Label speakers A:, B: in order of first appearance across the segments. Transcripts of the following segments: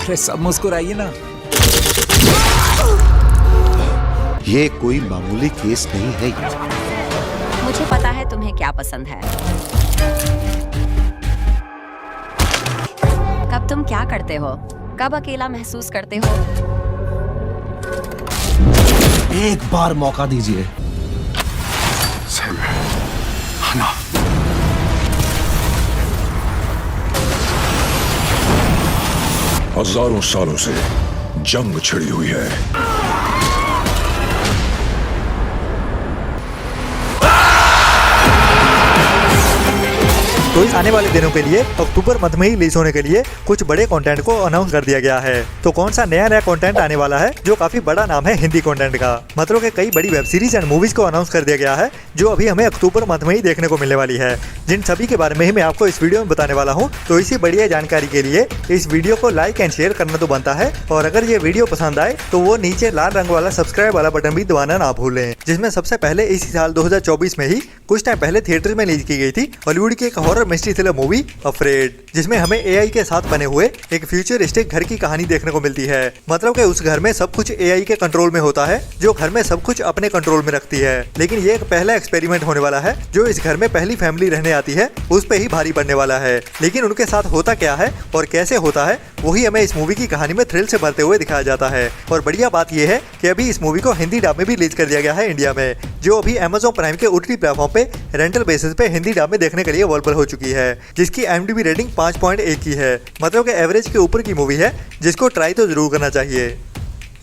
A: अरे सब मुस्कुराइए ना।
B: ये कोई मामूली केस नहीं है।
C: मुझे पता है तुम्हें क्या पसंद है। कब तुम क्या करते हो? कब अकेला महसूस करते हो?
D: एक बार मौका दीजिए।
E: हजारों सालों से जंग छिड़ी हुई है।
F: तो इस आने वाले दिनों के लिए अक्टूबर मंथ में ही रिलीज होने के लिए कुछ बड़े कंटेंट को अनाउंस कर दिया गया है। तो कौन सा नया कंटेंट आने वाला है, जो काफी बड़ा नाम है हिंदी कंटेंट का। मतलब कि कई बड़ी वेब सीरीज एंड मूवीज को अनाउंस कर दिया गया है, जो अभी हमें अक्टूबर मंथ में ही देखने को मिलने वाली है, जिन सभी के बारे में ही मैं आपको इस वीडियो में बताने वाला हूँ। तो इसी बढ़िया जानकारी के लिए इस वीडियो को लाइक एंड शेयर करना तो बनता है, और अगर ये वीडियो पसंद आए तो वो नीचे लाल रंग वाला सब्सक्राइब वाला बटन भी दबाना ना भूलें। जिसमें सबसे पहले इसी साल 2024 में ही कुछ टाइम पहले थिएटर में रिलीज की गई थी हॉलीवुड की एक horror mystery thriller movie afraid, जिसमें हमें एआई के साथ बने हुए एक फ्यूचरिस्टिक घर की कहानी देखने को मिलती है। मतलब कि उस घर में सब कुछ एआई के कंट्रोल में होता है, जो घर में सब कुछ अपने कंट्रोल में रखती है। लेकिन ये एक पहला एक्सपेरिमेंट होने वाला है, जो इस घर में पहली फैमिली रहने आती है उस पे ही भारी पड़ने वाला है। लेकिन उनके साथ होता क्या है और कैसे होता है, वही हमें इस मूवी की कहानी में थ्रिल से भरते हुए दिखाया जाता है। और बढ़िया बात यह है कि अभी इस मूवी को हिंदी डब में भी रिलीज कर दिया गया है इंडिया में, जो अभी Amazon प्राइम के OTT प्लेटफॉर्म पे रेंटल बेसिस पे हिंदी डब में देखने के लिए अवेलेबल हो चुकी है, जिसकी IMDb रेटिंग 5.1 की है। मतलब कि एवरेज के ऊपर की मूवी है, जिसको ट्राई तो जरूर करना चाहिए।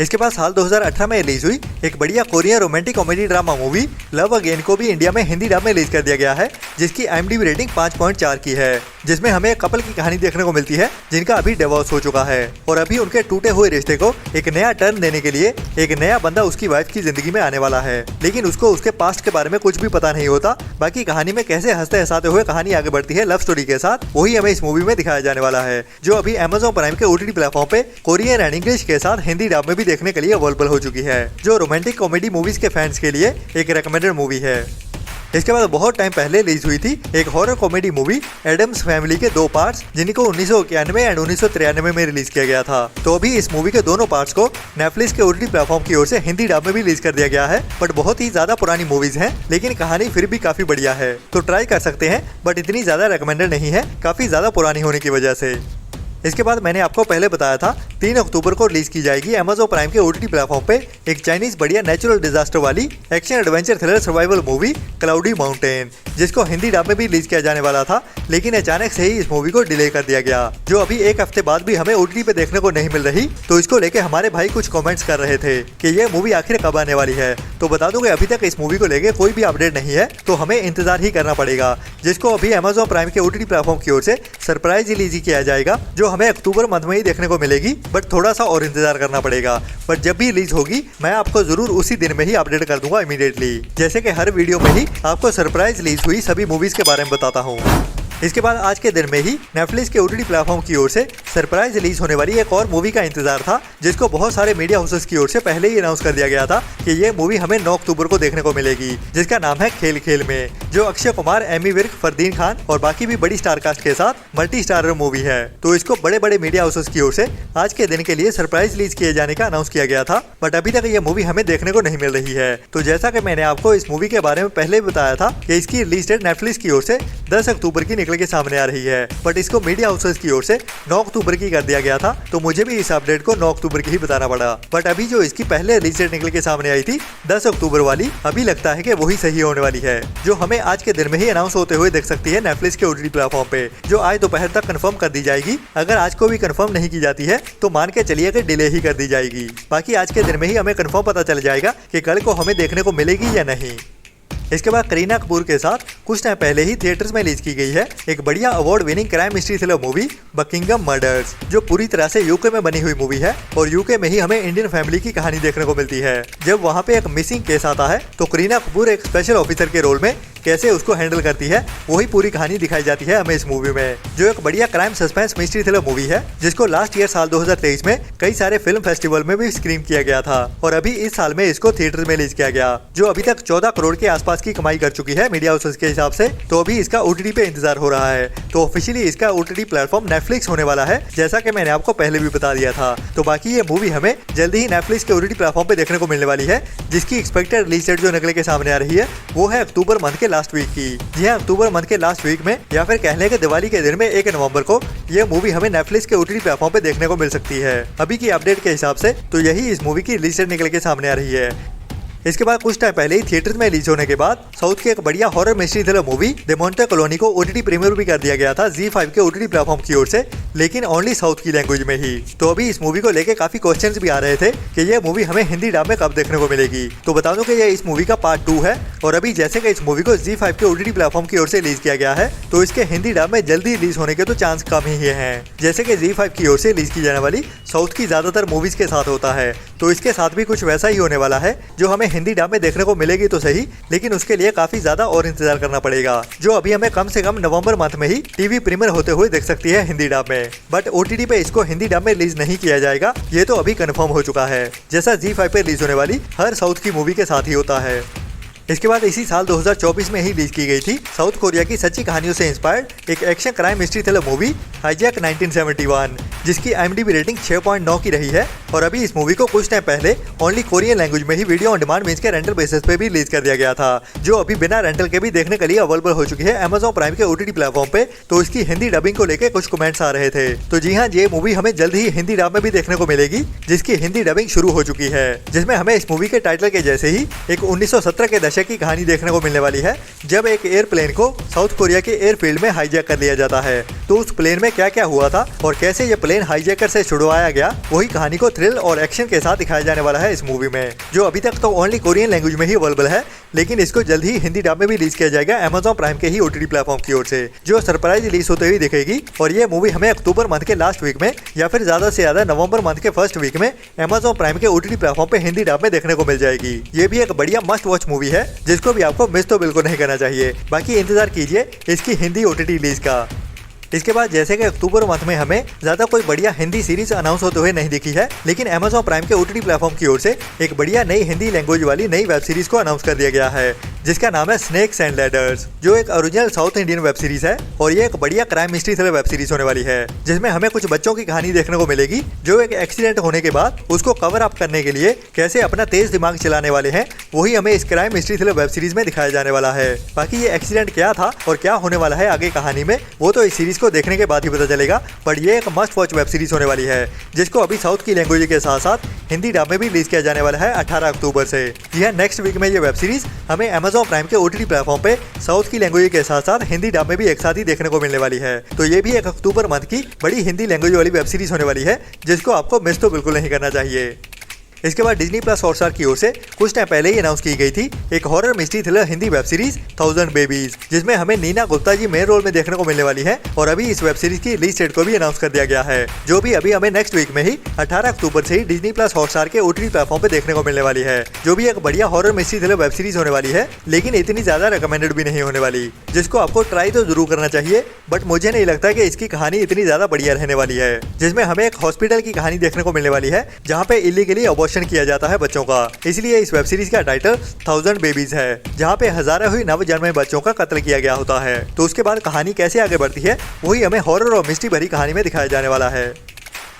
F: इसके बाद साल 2018 में रिलीज हुई एक बढ़िया Korean romantic comedy drama movie love again को भी इंडिया में हिंदी डब में रिलीज कर दिया गया है, जिसकी IMDb रेटिंग 5.4 की है, जिसमें हमें एक कपल की कहानी देखने को मिलती है जिनका अभी डिवोर्स हो चुका है, और अभी उनके टूटे हुए रिश्ते को एक नया टर्न देने के लिए एक नया बंदा उसकी वाइफ की जिंदगी में आने वाला है। लेकिन उसको उसके पास्ट के बारे में कुछ भी पता नहीं होता। बाकी कहानी में कैसे हंसते हंसाते हुए कहानी आगे बढ़ती है लव स्टोरी के साथ, वही हमें इस मूवी में दिखाया जाने वाला है, जो अभी Amazon प्राइम के OTT प्लेटफॉर्म पे कोरियन एंड इंग्लिश के साथ हिंदी डब में भी देखने के लिए अवेलेबल हो चुकी है, जो रोमांटिक कॉमेडी मूवीज के फैंस के लिए एक रिकमेंडेड मूवी है। इसके बाद बहुत टाइम पहले रिलीज हुई थी एक horror comedy movie Addams Family के 2 पार्ट्स, जिनको 1991 एंड 1993 में रिलीज किया गया था। तो अभी इस मूवी के दोनों पार्ट्स को नेटफ्लिक्स के OTT प्लेटफॉर्म की ओर से हिंदी डब में भी रिलीज कर दिया गया है। बट बहुत ही ज्यादा पुरानी मूवीज हैं, लेकिन कहानी फिर भी काफी बढ़िया है, तो ट्राई कर सकते हैं, बट इतनी ज्यादा रिकमेंडेड नहीं है, काफी ज्यादा पुरानी होने की वजह से। इसके बाद मैंने आपको पहले बताया था 3 अक्टूबर को रिलीज की जाएगी Amazon प्राइम के OTT प्लेटफॉर्म पे एक चाइनीज बढ़िया नेचुरल डिजास्टर वाली action adventure thriller survival movie cloudy mountain, जिसको हिंदी डब में भी रिलीज किया जाने वाला था, लेकिन अचानक से ही इस मूवी को डिले कर दिया गया, जो अभी एक हफ्ते बाद भी हमें OTT पे देखने को नहीं मिल रही। तो इसको लेके हमारे भाई कुछ कॉमेंट्स कर रहे थे कि ये मूवी आखिर कब आने वाली है। तो बता दूं कि अभी तक इस मूवी को लेके कोई भी अपडेट नहीं है, तो हमें इंतजार ही करना पड़ेगा, जिसको अभी Amazon प्राइम के OTT प्लेटफॉर्म की ओर से सरप्राइज रिलीज किया जाएगा, जो हमें अक्टूबर मंथ में ही देखने को मिलेगी। बट थोड़ा सा और इंतजार करना पड़ेगा। बट जब भी रिलीज होगी मैं आपको जरूर उसी दिन में ही अपडेट कर दूंगा इमीडिएटली, जैसे कि हर वीडियो में ही आपको सरप्राइज रिलीज हुई सभी मूवीज के बारे में बताता हूँ। इसके बाद आज के दिन में ही नेटफ्लिक्स के OTT प्लेटफॉर्म की ओर से सरप्राइज रिलीज होने वाली एक और मूवी का इंतजार था, जिसको बहुत सारे मीडिया हाउसेस की ओर से पहले ही अनाउंस कर दिया गया था कि ये मूवी हमें 9 अक्टूबर को देखने को मिलेगी, जिसका नाम है खेल खेल में, जो अक्षय कुमार, एमी विर्क, फरदीन खान और बाकी भी बड़ी स्टार कास्ट के साथ मल्टी स्टारर मूवी है। तो इसको बड़े बड़े मीडिया हाउसेस की ओर से आज के दिन के लिए सरप्राइज रिलीज किए जाने का अनाउंस किया गया था, बट अभी तक ये मूवी हमें देखने को नहीं मिल रही है। तो जैसा कि मैंने आपको इस मूवी के बारे में पहले बताया था कि इसकी रिलीज डेट नेटफ्लिक्स की ओर से 10 अक्टूबर की निकल के सामने आ रही है, बट इसको मीडिया हाउसेस की ओर से 9 अक्टूबर की कर दिया गया था। तो मुझे भी इस अपडेट को 9 अक्टूबर की ही बताना पड़ा। बट अभी जो इसकी पहले रिलीज डेट निकल के सामने आई थी 10 अक्टूबर वाली, अभी लगता है कि वही सही होने वाली है, जो हमें आज के दिन में ही अनाउंस होते हुए देख सकती है नेटफ्लिक्स के OTT प्लेटफॉर्म पे, जो आज दोपहर तक कंफर्म कर दी जाएगी। अगर आज को भी कंफर्म नहीं की जाती है तो मान के चलिए कि डिले ही कर दी जाएगी। बाकी आज के दिन में ही हमें कंफर्म पता चल जाएगा कि कल को हमें देखने को मिलेगी या नहीं। इसके बाद करीना कपूर के साथ कुछ टाइम पहले ही थिएटर्स में रिलीज की गई है एक बढ़िया award winning crime mystery thriller movie Buckingham murders, जो पूरी तरह से यूके में बनी हुई मूवी है, और यूके में ही हमें इंडियन फैमिली की कहानी देखने को मिलती है। जब वहाँ पे एक मिसिंग केस आता है तो करीना कपूर एक स्पेशल ऑफिसर के रोल में कैसे उसको हैंडल करती है, वही पूरी कहानी दिखाई जाती है हमें इस मूवी में, जो एक बढ़िया crime suspense mystery thriller movie है, जिसको लास्ट ईयर साल 2023 में कई सारे फिल्म फेस्टिवल में भी स्क्रीन किया गया था और अभी इस साल में इसको थिएटर में रिलीज किया गया, जो अभी तक 14 करोड़ के आसपास की कमाई कर चुकी है मीडिया हाउसेस के हिसाब से। तो अभी इसका OTT पे इंतजार हो रहा है। तो ऑफिशियली इसका OTT प्लेटफॉर्म नेटफ्लिक्स होने वाला है, जैसा कि मैंने आपको पहले भी बता दिया था। तो बाकी ये मूवी हमें जल्दी ही नेटफ्लिक्स के OTT प्लेटफॉर्म पे देखने को मिलने वाली है, जिसकी एक्सपेक्टेड रिलीज डेट जो निकल के सामने आ रही है वो है अक्टूबर मंथ के लास्ट वीक की। जी हाँ, अक्टूबर मंथ के लास्ट वीक में या फिर कह लें कि दिवाली के दिन में 1 नवंबर को ये मूवी हमें नेटफ्लिक्स के OTT प्लेटफॉर्म पे देखने को मिल सकती है। अभी की अपडेट के हिसाब से तो यही इस मूवी की रिलीज डेट निकल के सामने आ रही है। इसके बाद कुछ टाइम पहले ही थिएटर में रिलीज होने के बाद साउथ की एक बढ़िया horror mystery thriller movie the Monte colony को OTT प्रीमियर भी कर दिया गया था ZEE5 के OTT प्लेटफॉर्म की ओर से, लेकिन ओनली साउथ की लैंग्वेज में ही। तो अभी इस मूवी को लेके काफी क्वेश्चंस भी आ रहे थे कि ये मूवी हमें हिंदी डब में कब देखने को मिलेगी। तो बता दूं कि ये इस मूवी का पार्ट 2 है और अभी जैसे कि इस मूवी को ZEE5 के OTT प्लेटफॉर्म की ओर से रिलीज किया गया है, तो इसके हिंदी डब में जल्दी रिलीज होने के तो चांस कम ही हैं। जैसे कि ZEE5 की ओर से रिलीज की जाने वाली साउथ की ज्यादातर मूवीज के साथ होता है, तो इसके साथ भी कुछ वैसा ही होने वाला है, जो हमें हिंदी डब में देखने को मिलेगी तो सही, लेकिन उसके लिए काफी ज्यादा और इंतजार करना पड़ेगा, जो अभी हमें कम से कम नवंबर मंथ में ही टीवी प्रीमियर होते हुए देख सकती है हिंदी डब में। बट OTT पे इसको हिंदी डब में रिलीज नहीं किया जाएगा, ये तो अभी कंफर्म हो चुका है, जैसा ZEE5 पे रिलीज होने वाली हर साउथ की मूवी के साथ ही होता है। इसके बाद इसी साल 2024 में ही रिलीज की गई थी साउथ कोरिया की सच्ची कहानियों से इंस्पायर्ड एक action crime mystery thriller movie hijack 1971, जिसकी IMDb रेटिंग 6.9 की रही है और अभी इस मूवी को कुछ टाइम पहले ओनली कोरियन लैंग्वेज में ही वीडियो ऑन डिमांड मींस के रेंटल बेसिस पे भी रिलीज कर दिया गया था, जो अभी बिना रेंटल के भी देखने के लिए अवेलेबल हो चुकी है Amazon प्राइम के OTT प्लेटफॉर्म पे। तो इसकी हिंदी डबिंग को लेकर कुछ कमेंट्स आ रहे थे, तो जी हाँ, ये मूवी हमें जल्द ही हिंदी डब में भी देखने को मिलेगी, जिसकी हिंदी डबिंग शुरू हो चुकी है, जिसमें हमें इस मूवी के टाइटल के जैसे ही एक 1970 के दशक की कहानी देखने को मिलने वाली है, जब एक एयरप्लेन को साउथ कोरिया के एयरफील्ड में हाईजैक कर लिया जाता है। तो उस प्लेन में क्या क्या हुआ था और कैसे ये प्लेन हाईजैकर से छुड़वाया गया, वही कहानी को थ्रिल और एक्शन के साथ दिखाया जाने वाला है इस मूवी में, जो अभी तक तो ओनली कोरियन लैंग्वेज में ही अवेलेबल है, लेकिन इसको जल्द ही हिंदी डब में भी रिलीज किया जाएगा Amazon प्राइम के ही OTT प्लेटफॉर्म की ओर से, जो सरप्राइज रिलीज होते हुए दिखेगी। और ये मूवी हमें अक्टूबर मंथ के लास्ट वीक में या फिर ज्यादा से ज्यादा नवंबर मंथ के फर्स्ट वीक में Amazon प्राइम के OTT प्लेटफॉर्म पे हिंदी डब में देखने को मिल जाएगी। ये भी एक बढ़िया मस्ट वॉच मूवी है, जिसको भी आपको मिस तो बिल्कुल नहीं करना चाहिए। बाकी इंतजार कीजिए इसकी हिंदी OTT रिलीज का। इसके बाद जैसे कि अक्टूबर मंथ में हमें ज्यादा कोई बढ़िया हिंदी सीरीज अनाउंस होते हुए नहीं दिखी है, लेकिन Amazon प्राइम के OTT प्लेटफॉर्म की ओर से एक बढ़िया नई हिंदी लैंग्वेज वाली नई वेब सीरीज को अनाउंस कर दिया गया है, जिसका नाम है स्नेक्स एंड लैडर्स, जो एक original south Indian web series है और ये एक बढ़िया crime mystery thriller web series होने वाली है, जिसमें हमें कुछ बच्चों की कहानी देखने को मिलेगी, जो एक एक्सीडेंट होने के बाद उसको कवर अप करने के लिए कैसे अपना तेज दिमाग चलाने वाले हैं, वही हमें इस crime mystery thriller web series में दिखाया जाने वाला है। बाकी ये एक्सीडेंट क्या था और क्या होने वाला है आगे कहानी में, वो तो इस सीरीज को देखने के बाद ही पता चलेगा, पर ये एक मस्ट वॉच वेब सीरीज होने वाली है, जिसको अभी साउथ की लैंग्वेज के साथ साथ हिंदी डब में भी रिलीज किया जाने वाला है 18 अक्टूबर से। जी हाँ, नेक्स्ट वीक में ये वेब सीरीज हमें Amazon प्राइम के OTT प्लेटफॉर्म पे साउथ की लैंग्वेज के साथ साथ हिंदी डब में भी एक साथ ही देखने को मिलने वाली है। तो ये भी एक अक्टूबर मंथ की बड़ी हिंदी लैंग्वेज वाली वेब सीरीज होने वाली है, जिसको आपको मिस तो बिल्कुल नहीं करना चाहिए। इसके बाद Disney+ हॉटस्टार की ओर से कुछ टाइम पहले ही अनाउंस की गई थी एक horror mystery thriller Hindi web series 1000 babies, जिसमें हमें नीना गुप्ता जी मेन रोल में देखने को मिलने वाली है और अभी इस वेब सीरीज की रिलीज डेट को भी अनाउंस कर दिया गया है, जो भी अभी हमें नेक्स्ट वीक में ही 18 अक्टूबर से ही Disney+ हॉटस्टार के OTT प्लेटफॉर्म पे देखने को मिलने वाली है, जो भी एक बढ़िया horror mystery thriller web series होने वाली है, लेकिन इतनी ज्यादा रिकमेंडेड भी नहीं होने वाली, जिसको आपको ट्राई तो जरूर करना चाहिए, बट मुझे नहीं लगता कि इसकी कहानी इतनी ज्यादा बढ़िया रहने वाली है, जिसमें हमें एक हॉस्पिटल की कहानी देखने को मिलने वाली है, जहाँ पे इलीगली अबॉर्शन किया जाता है बच्चों का। इसलिए इस वेब सीरीज का टाइटल 1000 बेबीज है, जहाँ पे हजारों ही नवजन्मे बच्चों का कत्ल किया गया होता है। तो उसके बाद कहानी कैसे आगे बढ़ती है, वही हमें हॉरर और मिस्ट्री भरी कहानी में दिखाया जाने वाला है।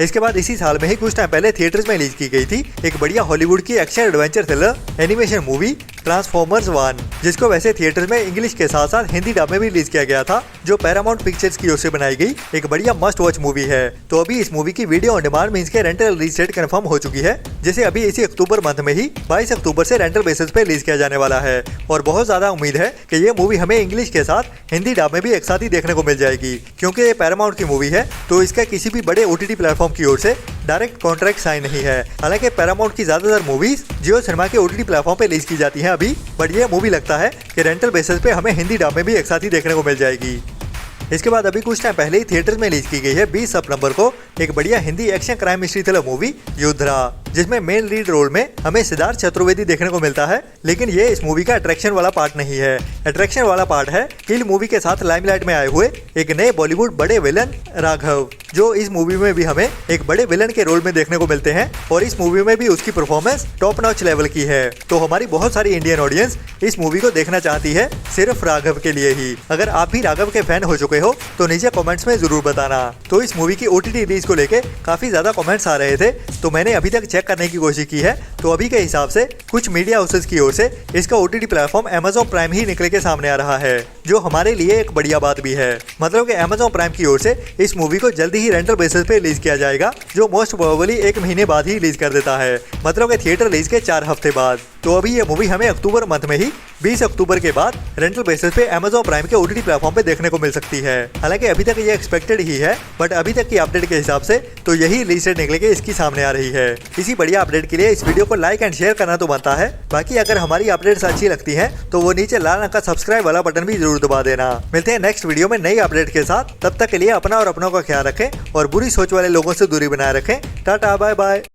F: इसके बाद इसी साल में ही कुछ टाइम पहले थिएटर्स में रिलीज की गई थी एक बढ़िया हॉलीवुड की action adventure thriller animation movie transformers 1, जिसको वैसे थिएटर्स में इंग्लिश के साथ साथ हिंदी डब में भी रिलीज किया गया था, जो पैरामाउंट पिक्चर्स की ओर से बनाई गई एक बढ़िया मस्ट वॉच मूवी है। तो अभी इस मूवी की वीडियो ऑन डिमांड मींस के रेंटल रिलीज डेट कंफर्म हो चुकी है, जिसे अभी इसी अक्टूबर मंथ में ही 22 अक्टूबर से रेंटल बेसिस पे रिलीज किया जाने वाला है और बहुत ज्यादा उम्मीद है कि ये मूवी हमें इंग्लिश के साथ हिंदी डब में भी एक साथ ही देखने को मिल जाएगी, क्योंकि ये पैरामाउंट की मूवी है, तो इसका किसी भी बड़े OTT प्लेटफॉर्म की ओर से डायरेक्ट कॉन्ट्रैक्ट साइन नहीं है। हालांकि पैरामाउंट की ज्यादातर मूवीज जियो सिनेमा के OTT प्लेटफॉर्म पे रिलीज की जाती हैं अभी, बट ये मूवी लगता है कि रेंटल बेसिस पे हमें हिंदी डब में भी एक साथ ही देखने को मिल जाएगी। इसके बाद अभी कुछ टाइम पहले ही थिएटर्स में रिलीज की गई है 20 सितंबर को एक बढ़िया Hindi action crime mystery thriller movie योद्धा, जिसमें मेन लीड रोल में हमें सिद्धार्थ चतुर्वेदी देखने को मिलता है। लेकिन ये इस मूवी का अट्रैक्शन वाला पार्ट नहीं है। अट्रैक्शन वाला पार्ट है किल मूवी के साथ लाइमलाइट में आए हुए एक नए बॉलीवुड बड़े विलन राघव, जो इस मूवी में भी हमें एक बड़े विलन के रोल में देखने को मिलते हैं और इस मूवी में भी उसकी परफॉर्मेंस टॉप नॉच लेवल की है। तो हमारी बहुत सारी इंडियन ऑडियंस इस मूवी को देखना चाहती है सिर्फ राघव के लिए ही। अगर आप भी राघव के फैन हो चुके हो तो नीचे कमेंट्स में जरूर बताना। तो इस मूवी की OTT रिलीज को लेके काफी ज्यादा कमेंट्स आ रहे थे, तो मैंने अभी तक चेक करने की कोशिश की है। तो अभी के हिसाब से कुछ मीडिया हाउसेस की ओर से इसका OTT प्लेटफॉर्म Amazon प्राइम ही निकल के सामने आ रहा है, जो हमारे लिए एक बढ़िया बात भी है। मतलब कि Amazon प्राइम की ओर से इस मूवी को जल्दी ही रेंटल बेसिस पे रिलीज किया जाएगा, जो मोस्ट प्रोबेबली 1 महीने बाद ही रिलीज कर देता है, मतलब कि थिएटर रिलीज के 4 हफ्ते बाद। तो अभी ये मूवी हमें अक्टूबर मंथ में ही 20 अक्टूबर के बाद रेंटल बेसिस पे Amazon प्राइम के OTT प्लेटफॉर्म पे देखने को मिल सकती है। हालांकि अभी तक ये एक्सपेक्टेड ही है, बट अभी तक की अपडेट के हिसाब से तो यही रिलीज डेट निकल के इसकी सामने आ रही है। इसी बढ़िया अपडेट के लिए इस वीडियो को लाइक एंड शेयर करना तो बनता है। बाकी अगर हमारी अपडेट्स अच्छी लगती है तो वो नीचे लाल रंग का सब्सक्राइब वाला बटन भी जरूर दबा देना। मिलते हैं नेक्स्ट वीडियो में नई अपडेट के साथ। तब तक के लिए अपना और अपनों का ख्याल रखें और बुरी सोच वाले लोगों से दूरी बनाए रखें। Tata bye bye.